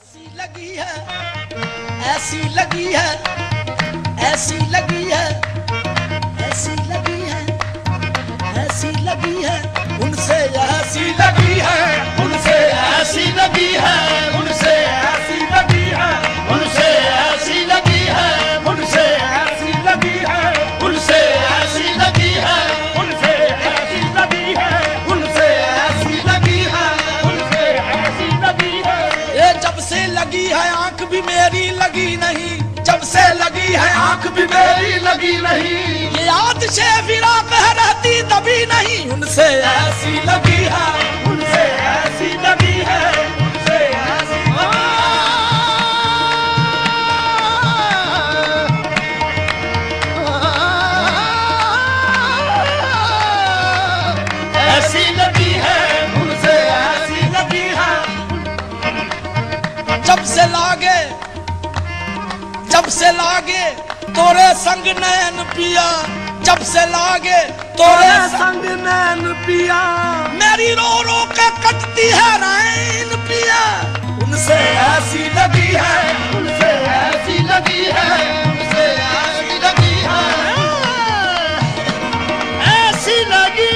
ऐसी लगी है, ऐसी लगी है, ऐसी लगी है, ऐसी लगी है, ऐसी लगी है, उनसे ऐसी लगी है, उनसे ऐसी लगी है, उनसे ऐसी लगी है, उनसे ऐसी लगी है, उनसे ऐसी लगी है, उनसे ऐसी लगी है, उनसे ऐसी लगी है, उनसे ऐसी लगी है, उनसे ऐसी लगी है। ये जब से लगी है आंख भी मेरी लगी नहीं, जब से लगी है आंख भी मेरी लगी नहीं, ये याद से फिराक है रहती तभी नहीं, उनसे ऐसी लगी है, उनसे ऐसी लगी है, उनसे ऐसी ऐसी लगी है, उनसे ऐसी लगी है। जब से लागे तोरे संग नैन पिया, जब से लागे तोरे संग नैन पिया, मेरी रो रो के कटती है रैन पिया, उनसे ऐसी लगी है, उनसे ऐसी लगी है, उनसे ऐसी लगी है, ऐसी लगी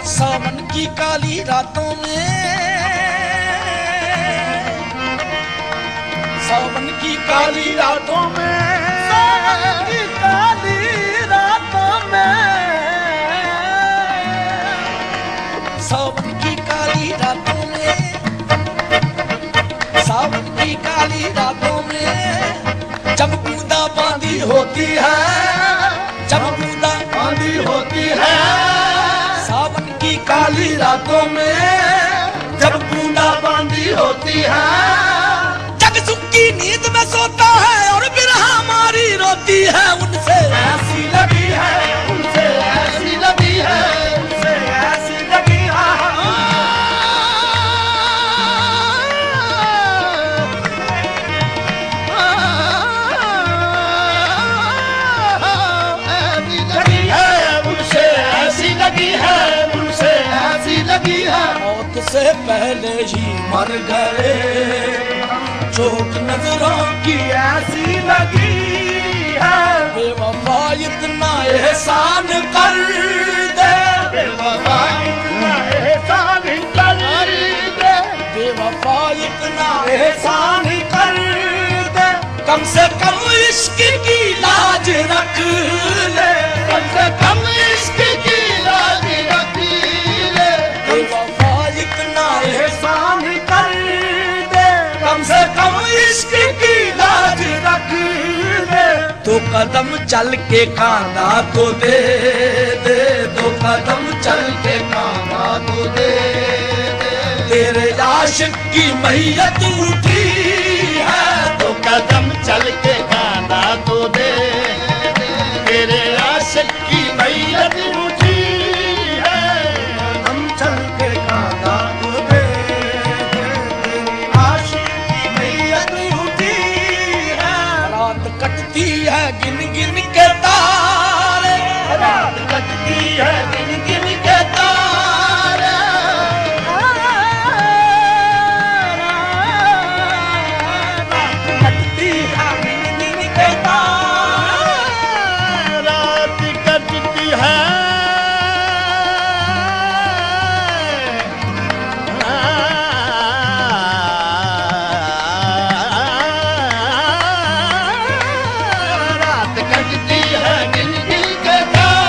सावन की काली रातों में, सावन की काली रातों में, सावन की काली रातों में, सावन की काली रातों में, सावन की काली रातों में, जब बूंदा बांदी होती है, जब बूंदा बांदी होती है, सावन की काली रातों में, जब बूंदा बांदी होती है, जग सुख की नींद में सोता है और बिरहा हमारी रोती है, उनसे ऐसी लगी है, उनसे ऐसी लगी है, उनसे ऐसी लगी है, उनसे ऐसी लगी है, उनसे ऐसी लगी है। मौत से पहले ही मर गए, चोट नजरों की ऐसी लगी है, बेवफा इतना एहसान कर दे, बेवफा इतना एहसान कर दे, बेवफा इतना एहसान कर दे, कम से कम इश्क की लाज रख ले, कम से कम इश्क की लाज रख ले, बेवफा इतना एहसान कर दे, कम से कम इश्क की लाज रख ले, दो कदम चल के खाना तो दे दे, दो कदम चल के खाना तो दे दे, तेरे आशिक की मैयत उठी है, दो कदम चल के खाना तो दे दे, तेरे आशिक की मैयत उठी है, कदम चल के खाना तो दे दे, तेरे आशिक की मैयत उठी है, रात कटती है गिन गिन के तारे, रात कटती है गिन गिन के तारे, रात कटती है गिन गिन के तारे, रात कटती है, रात कटती है गिन गिन के तारे,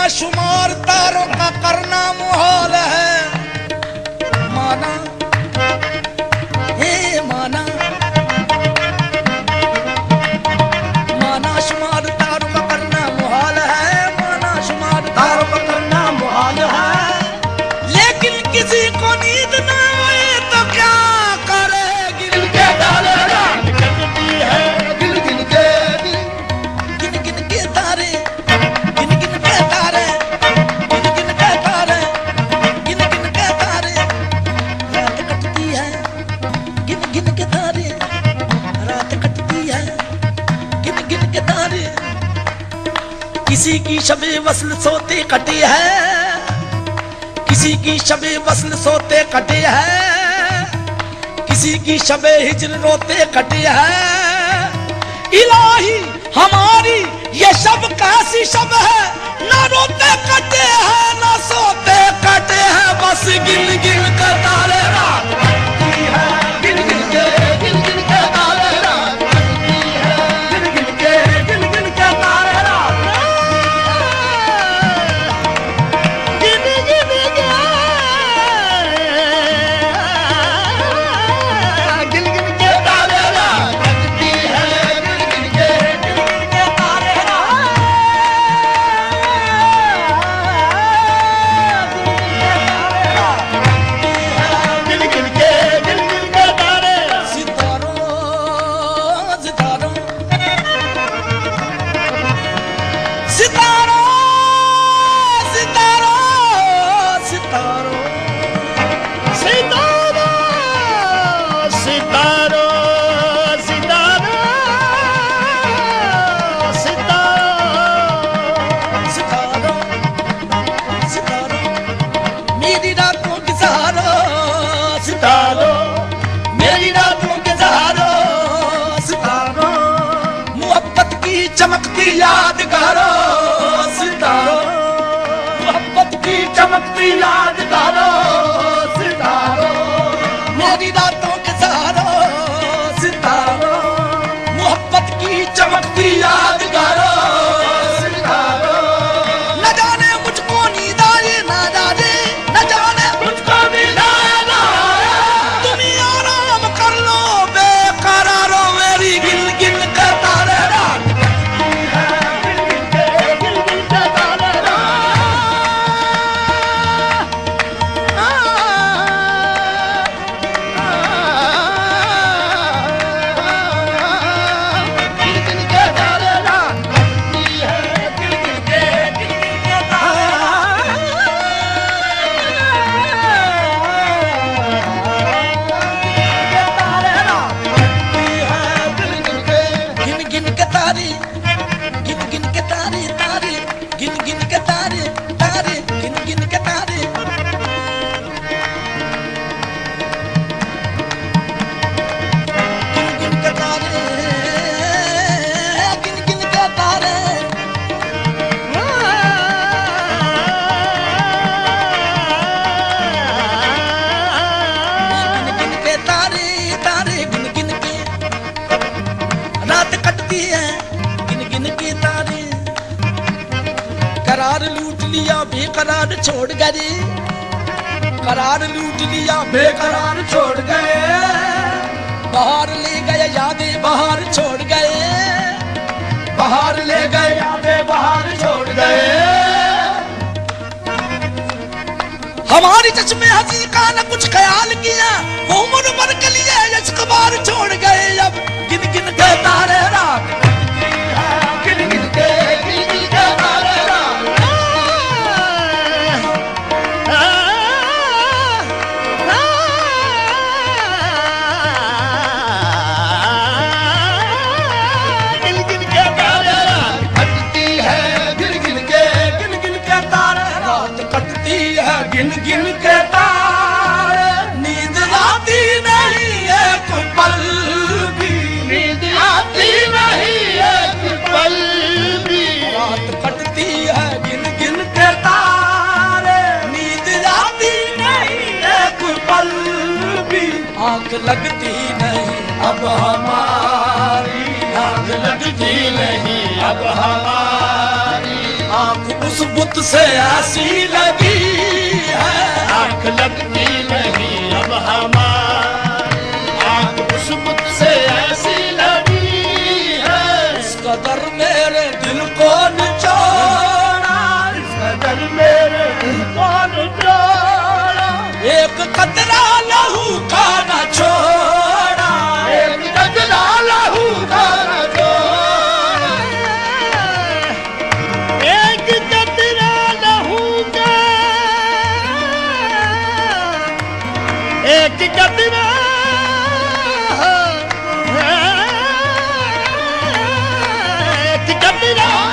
शुमार तारों का करना मुहाल है। माना हे माना, माना शुमार तारों का करना मुहाल है, माना शुमार तारों का करना मुहाल है। लेकिन किसी को नींद ना आए तो क्या करे, गिन के तारे रात कटती है, गिन गिन के तारे, गिन गिन के तारे, गिन गिन के तारे, गिन गिन के तारे रात कटती है, गिन गिन के तारे रात कटती है, गिन गिन के तारे। किसी की शबे वस्ल सोते कटी है, किसी की शबे वस्ल सोते कटी है, किसी की शबे हिजर रोते कटी है। इलाही हमारी ये शब कैसी शब है, ना रोते कटे हैं ना सोते कटे हैं, बस गिन गिन के तारे रात कटती है, गिन गिन के तारे रात कटती है, गिन गिन के तारे रात गिन गिन के तारे रात कटती है, गिन गिन के तारे चमकती यादगारों सितारों, मोहब्बत की चमकती यादगारों सितारों, मेरी रातों के सहारों सितारों, मोहब्बत की चमकती यादगारों सितारों। न जाने मुझको नींद आए ना जाने, न जाने मुझको नींद आए ना आए, तुम आराम कर लो बेकरारों, मेरी गिन गिन के तारे रात बेकरार छोड़ गए, करार लूट लिया बेकरार छोड़ गए, बाहर ले गए यादें बाहर छोड़ गए, बाहर ले गए यादें बाहर छोड़ गए। हमारी चश्मे हंसी का न कुछ ख्याल किया, वो उम्र भर के लिए इश्क बार छोड़ गए, अब गिन गिन के तारे रात गिन गिन के तारे रात गिन गिन के तारे, नींद आती नहीं एक पल भी, नींद आती नहीं एक पल भी, रात कटती है गिन गिन के तारे, नींद आती नहीं एक पल भी, आंख लगती नहीं अब हमारी, आंख लगती नहीं अब हमारी, आंख उस बुत से ऐसी लगी है, आंख लगती नहीं अब हमारी, आंख उस बुत से ऐसी लगी है। इस कदर मेरे दिल को निचोड़ा, इस कदर मेरे दिल को निचोड़ा, एक कतरा लहू का न छोड़ा, एक कतरा लहू का न छोड़ा, एक कतरा लहू का, एक कतरा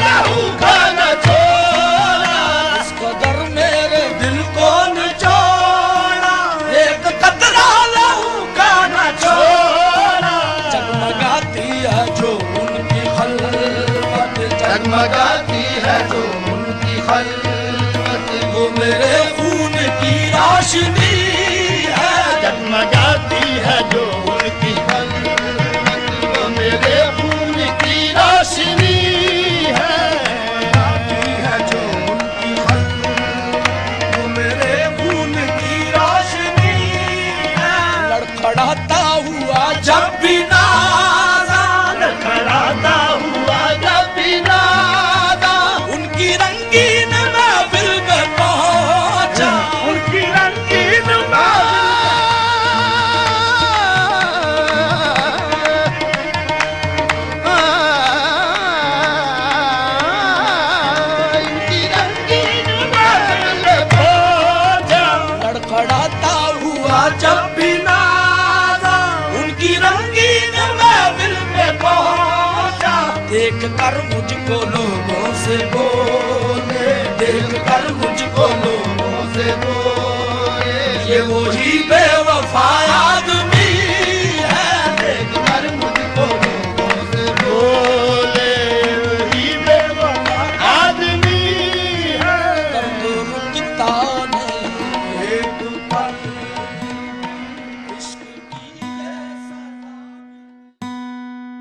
लहू का न छोड़ा। इस कदर मेरे दिल को निचोड़ा, एक कतरा लहू का न छोड़ा। जगमगाती है जो उनकी खलवत, जगमगाती है जो उनकी खलवत, वो मेरे खून की रोशनी है, जगमगाती है जो उनकी खलवत, वो मेरे खून की रोशनी है। जो उनकी खलवत, वो मेरे खून की रोशनी है। लड़खड़ाता हुआ जब भी नाज़ान, लड़खड़ाता हुआ जब भी नादा, उनकी रंगीन महफिल में पहुंचा, उनकी रंगीन लड़खड़ाता हुआ जब भी नाज़ा, उनकी रंगीन महफिल में पहुंचा। देख कर मुझको लोगों से बोले, देख कर मुझको लोगों से बोले, ये वही बेवफा आदमी है, देख कर मुझको लोगों से बोले, ही बेवफा आदमी है। दर्द रुकता